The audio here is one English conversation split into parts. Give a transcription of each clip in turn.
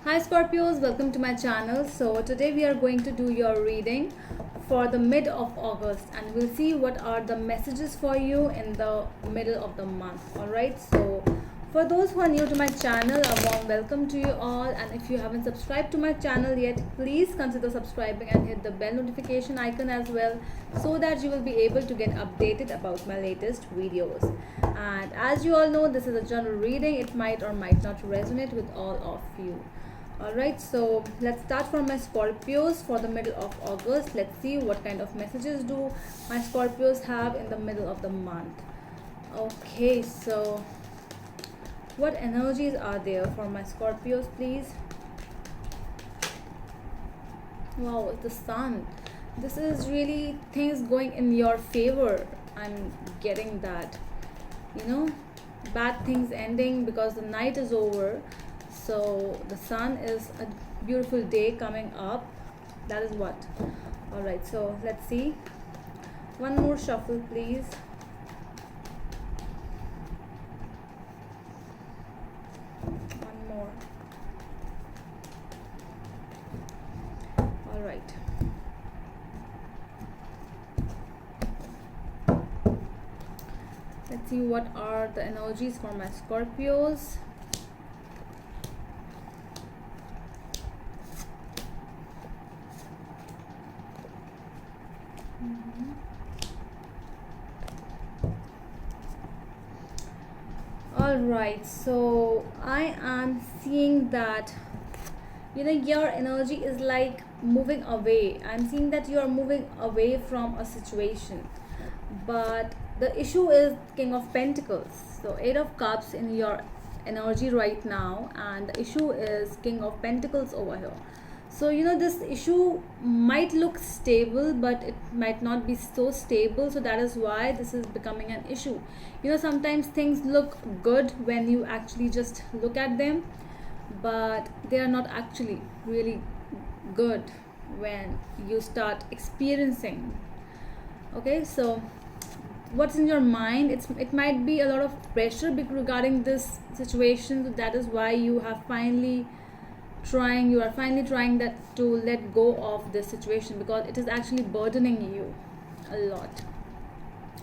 Hi Scorpios, welcome to my channel. So today we are going to do your reading for the mid of August and we'll see what are the messages for you in the middle of the month. Alright, so for those who are new to my channel, a warm welcome to you all, and if you haven't subscribed to my channel yet, please consider subscribing and hit the bell notification icon as well so that you will be able to get updated about my latest videos. And as you all know, this is a general reading. It might or might not resonate with all of you. Alright, so let's start from my Scorpios for the middle of August. Let's see what kind of messages do my Scorpios have in the middle of the month. Okay, so what energies are there for my Scorpios, please? Wow, it's the sun. This is really things going in your favor. I'm getting that. Bad things ending because the night is over. So the sun is a beautiful day coming up. That is what. Alright, so let's see. One more shuffle, please. One more. Alright. Let's see what are the energies for my Scorpios. Alright, so I am seeing that your energy is like moving away. I'm seeing that you are moving away from a situation, but the issue is King of Pentacles. So 8 of Cups in your energy right now, and the issue is King of Pentacles over here. So this issue might look stable, but it might not be so stable. So that is why this is becoming an issue. Sometimes things look good when you actually just look at them, but they are not actually really good when you start experiencing. Okay, so what's in your mind, it might be a lot of pressure regarding this situation. So that is why you are finally trying that to let go of this situation, because it is actually burdening you a lot.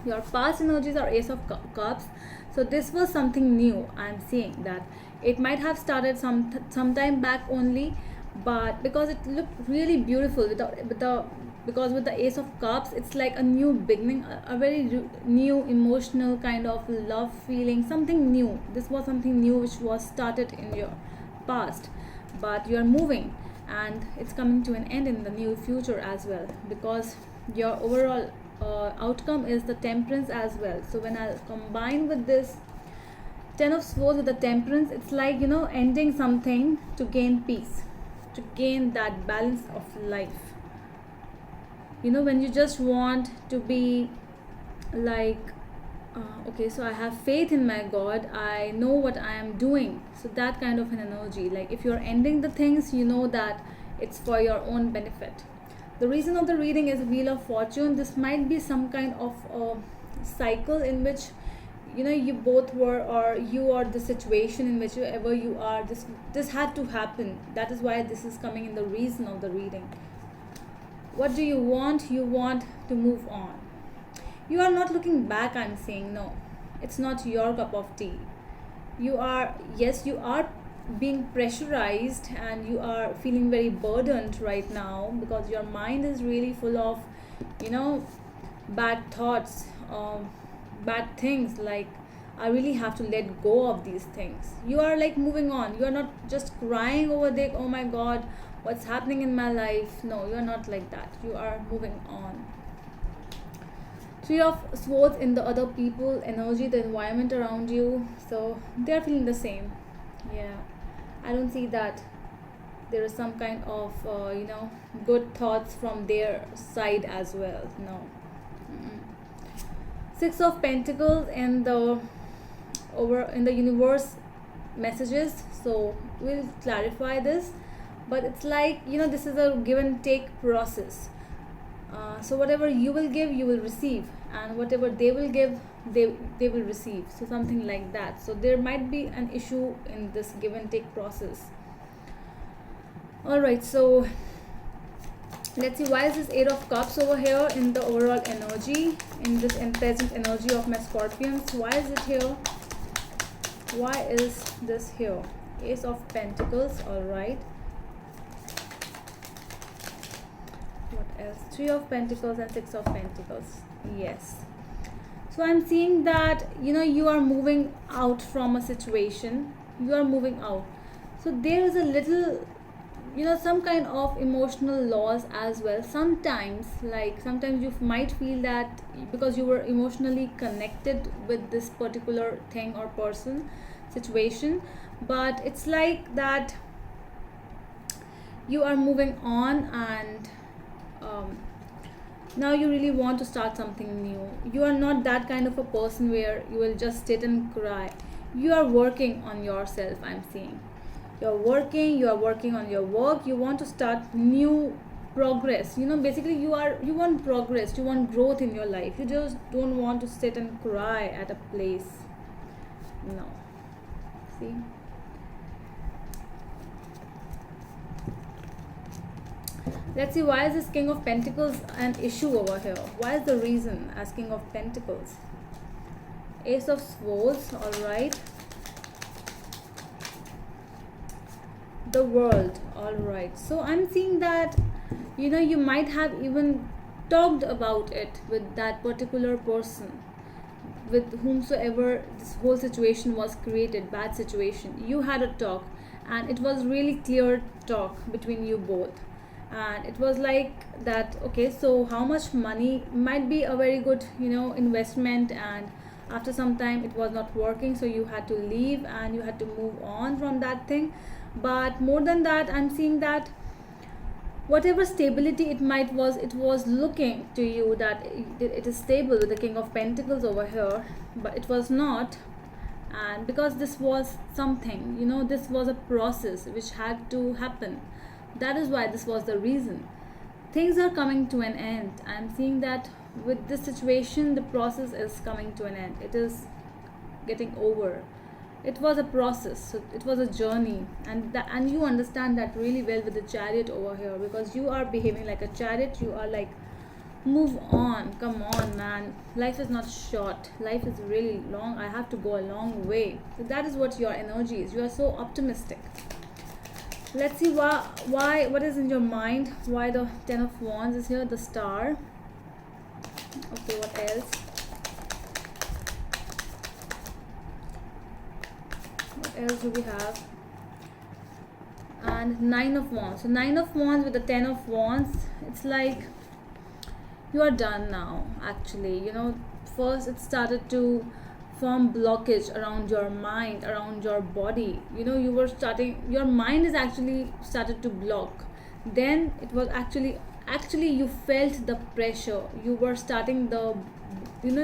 Your past energies are Ace of Cups. So this was something new. I'm seeing that it might have started some time back only, but because it looked really beautiful because with the Ace of Cups, it's like a new beginning, a very new emotional kind of love feeling, something new. This was something new which was started in your past, but you are moving and it's coming to an end in the new future as well, because your overall outcome is the Temperance as well. So when I combine with this 10 of Swords with the Temperance, it's like ending something to gain peace, to gain that balance of life. When you just want to be like, okay, so I have faith in my God, I know what I am doing. So that kind of an energy, like if you're ending the things, that it's for your own benefit. The reason of the reading is Wheel of Fortune. This might be some kind of a cycle in which you both were, or you are the situation in whichever you are, this had to happen. That is why this is coming in the reason of the reading. What do you want? You want to move on. You are not looking back. I'm saying no, it's not your cup of tea. You are being pressurized and you are feeling very burdened right now, because your mind is really full of bad thoughts, bad things, like I really have to let go of these things. You are like moving on. You are not just crying over there, oh my God, what's happening in my life. No, you are not like that. You are moving on. 3 of Swords in the other people energy, the environment around you. So they are feeling the same. Yeah, I don't see that there is some kind of good thoughts from their side as well. No. 6 of Pentacles in the universe messages. So we'll clarify this, but it's like this is a give and take process. So whatever you will give, you will receive, and whatever they will give, they will receive. So something like that. So there might be an issue in this give and take process. All right, so let's see, why is this Eight of Cups over here in the overall energy, in this present energy of my Scorpions? Why is it here? Why is this here? Ace of Pentacles. All right, what else? Three of Pentacles and Six of Pentacles. Yes, so I'm seeing that, you are moving out from a situation. You are moving out, so there is a little, some kind of emotional loss as well. Sometimes you might feel that because you were emotionally connected with this particular thing or person, situation, but it's like that you are moving on, and now you really want to start something new. You are not that kind of a person where you will just sit and cry. You are working on yourself, I'm seeing. You are working on your work. You want to start new progress. Basically you want progress, you want growth in your life. You just don't want to sit and cry at a place. No. See, let's see, why is this King of Pentacles an issue over here? Why is the reason as King of Pentacles? Ace of Swords. All right, the World. All right, so I'm seeing that you might have even talked about it with that particular person, with whomsoever this whole situation was created, bad situation. You had a talk, and it was really clear talk between you both, and it was like that, okay, so how much money might be a very good investment, and after some time it was not working, so you had to leave and you had to move on from that thing. But more than that, I'm seeing that whatever stability it was looking to you that it is stable with the King of Pentacles over here, but it was not. And because this was something, this was a process which had to happen. That is why this was the reason. Things are coming to an end. I'm seeing that with this situation, the process is coming to an end. It is getting over. It was a process, so it was a journey, and you understand that really well with the Chariot over here, because you are behaving like a chariot. You are like, move on, come on, man, life is not short, life is really long. I have to go a long way. So that is what your energy is. You are so optimistic. Let's see what is in your mind. Why the Ten of Wands is here, the Star. Okay, what else? What else do we have? And Nine of Wands. So Nine of Wands with the Ten of Wands, it's like you are done now. Actually, first it started to form blockage around your mind, around your body. Your mind is actually started to block. Then it was actually you felt the pressure. You were starting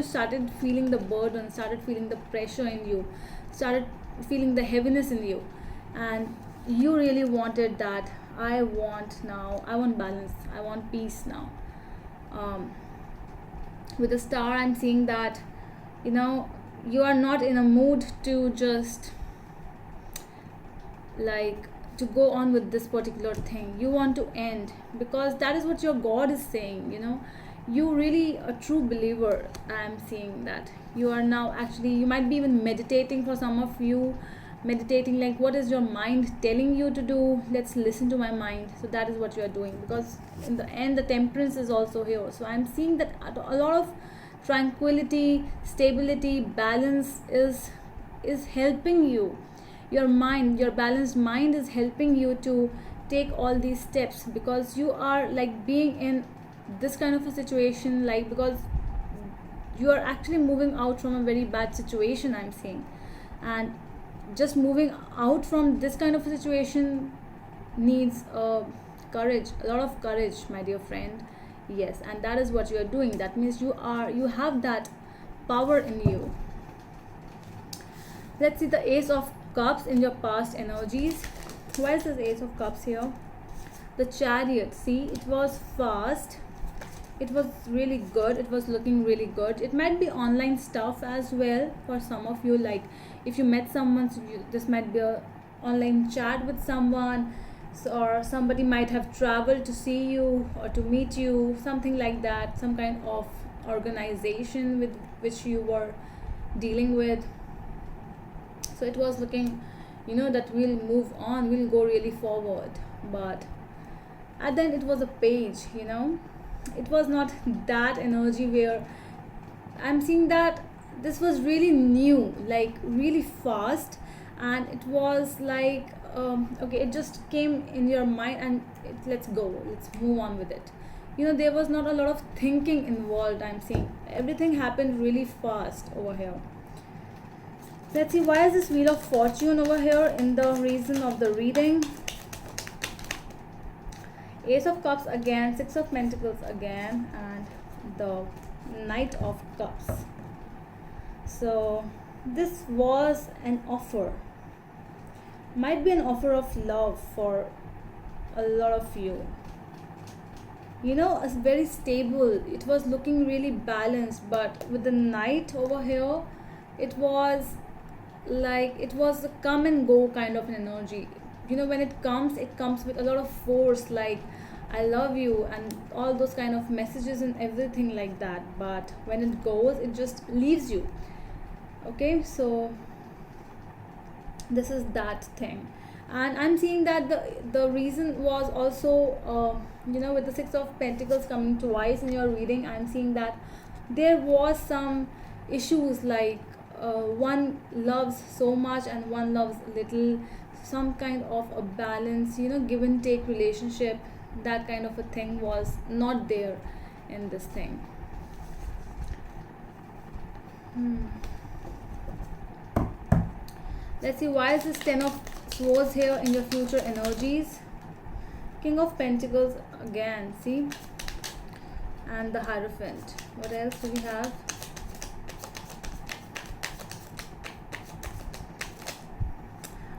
started feeling the burden, started feeling the pressure in you, started feeling the heaviness in you, and you really wanted that. I want balance, I want peace now. With the Star, I'm seeing that you are not in a mood to just like to go on with this particular thing. You want to end, because that is what your God is saying. You really a true believer. I'm seeing that you are now actually, you might be even meditating. For some of you, meditating, like, what is your mind telling you to do? Let's listen to my mind. So that is what you are doing, because in the end the Temperance is also here. So I'm seeing that a lot of tranquility, stability, balance is helping you. Your mind, your balanced mind is helping you to take all these steps, because you are like being in this kind of a situation, like, because you are actually moving out from a very bad situation, I'm saying. And just moving out from this kind of a situation needs courage, a lot of courage, my dear friend. Yes, and that is what you are doing. That means you have that power in you. Let's see the Ace of Cups in your past energies. Why is this Ace of Cups here? The Chariot. See, it was fast, it was really good, it was looking really good. It might be online stuff as well for some of you. Like, if you met someone, so this might be a online chat with someone, or somebody might have traveled to see you or to meet you, something like that, some kind of organization with which you were dealing with. So it was looking, that we'll move on, we'll go really forward. But at the end it was a page, it was not that energy where I'm seeing that this was really new, like really fast, and it was like, okay, it just came in your mind and let's go, let's move on with it. There was not a lot of thinking involved. I'm seeing everything happened really fast over here. Let's see, why is this Wheel of Fortune over here in the reason of the reading? Ace of Cups again, Six of Pentacles again, and the Knight of Cups. So this was an offer, might be an offer of love for a lot of you. It's very stable, it was looking really balanced, but with the Knight over here, it was like, it was a come and go kind of an energy. When it comes with a lot of force, like I love you and all those kind of messages and everything like that. But when it goes, it just leaves you. Okay, so this is that thing. And I'm seeing that the reason was also, with the Six of Pentacles coming twice in your reading, I'm seeing that there was some issues, like one loves so much and one loves little, some kind of a balance, give and take relationship, that kind of a thing was not there in this thing. Let's see, why is this Ten of Swords here in your future energies? King of Pentacles again, see, and the Hierophant. What else do we have?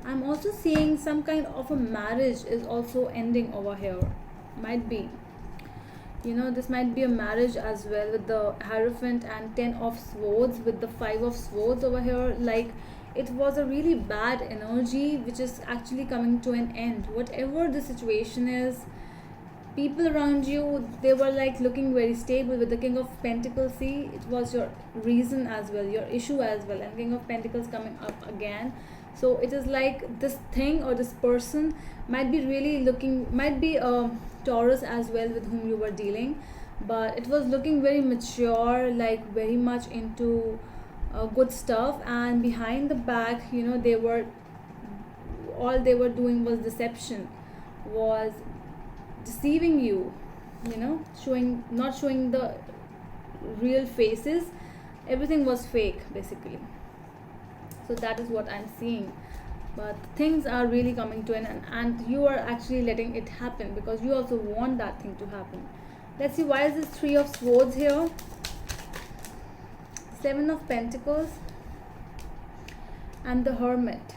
I'm also seeing some kind of a marriage is also ending over here. Might be. This might be a marriage as well, with the Hierophant and Ten of Swords, with the Five of Swords over here. Like, it was a really bad energy which is actually coming to an end. Whatever the situation is, people around you, they were like looking very stable. With the King of Pentacles, see, it was your reason as well, your issue as well, and King of Pentacles coming up again. So it is like this thing or this person might be really looking, might be a Taurus as well with whom you were dealing, but it was looking very mature, like very much into good stuff, and behind the back, they were, all they were doing was deception, was deceiving you, not showing the real faces. Everything was fake basically. So that is what I'm seeing. But things are really coming to an end, and you are actually letting it happen because you also want that thing to happen. Let's see, why is this Three of Swords here? Seven of Pentacles and the Hermit.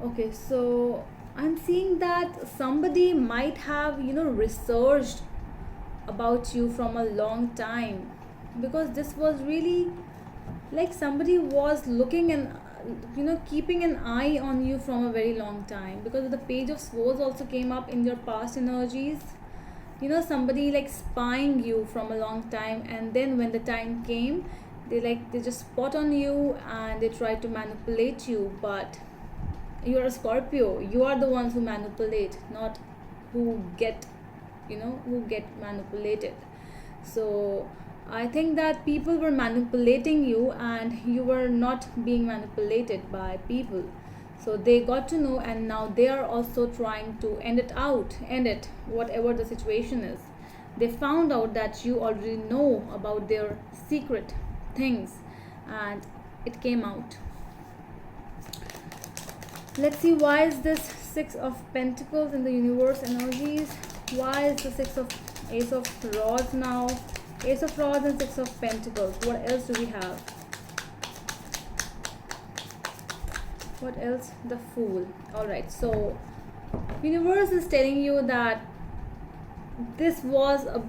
Okay, so I'm seeing that somebody might have, researched about you from a long time, because this was really like somebody was looking and keeping an eye on you from a very long time, because the Page of Swords also came up in your past energies. Somebody like spying you from a long time, and then when the time came, they just spot on you and they try to manipulate you. But you're a Scorpio, you are the ones who manipulate, not who get manipulated. So I think that people were manipulating you and you were not being manipulated by people. So they got to know, and now they are also trying to end it, whatever the situation is. They found out that you already know about their secret things, and it came out. Let's see, why is this Six of Pentacles in the universe energies? Why is the Ace of Rods now? Ace of Rods and Six of Pentacles. What else do we have? What else? The Fool. Alright, so universe is telling you that this was a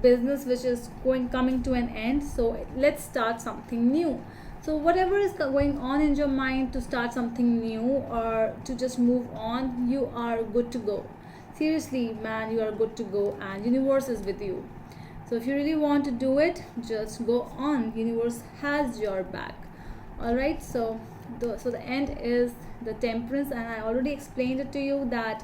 business which is coming to an end, so let's start something new. So whatever is going on in your mind, to start something new or to just move on, you are good to go. Seriously, man, you are good to go, and universe is with you. So if you really want to do it, just go on. Universe has your back. All right. So the end is the Temperance, and I already explained it to you that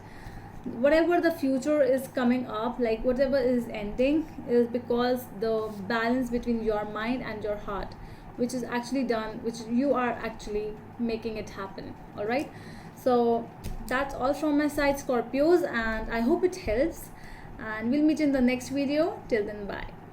whatever the future is coming up, like whatever is ending, is because the balance between your mind and your heart, which is actually done, which you are actually making it happen. All right. So that's all from my side, Scorpios, and I hope it helps, and we'll meet in the next video. Till then, bye.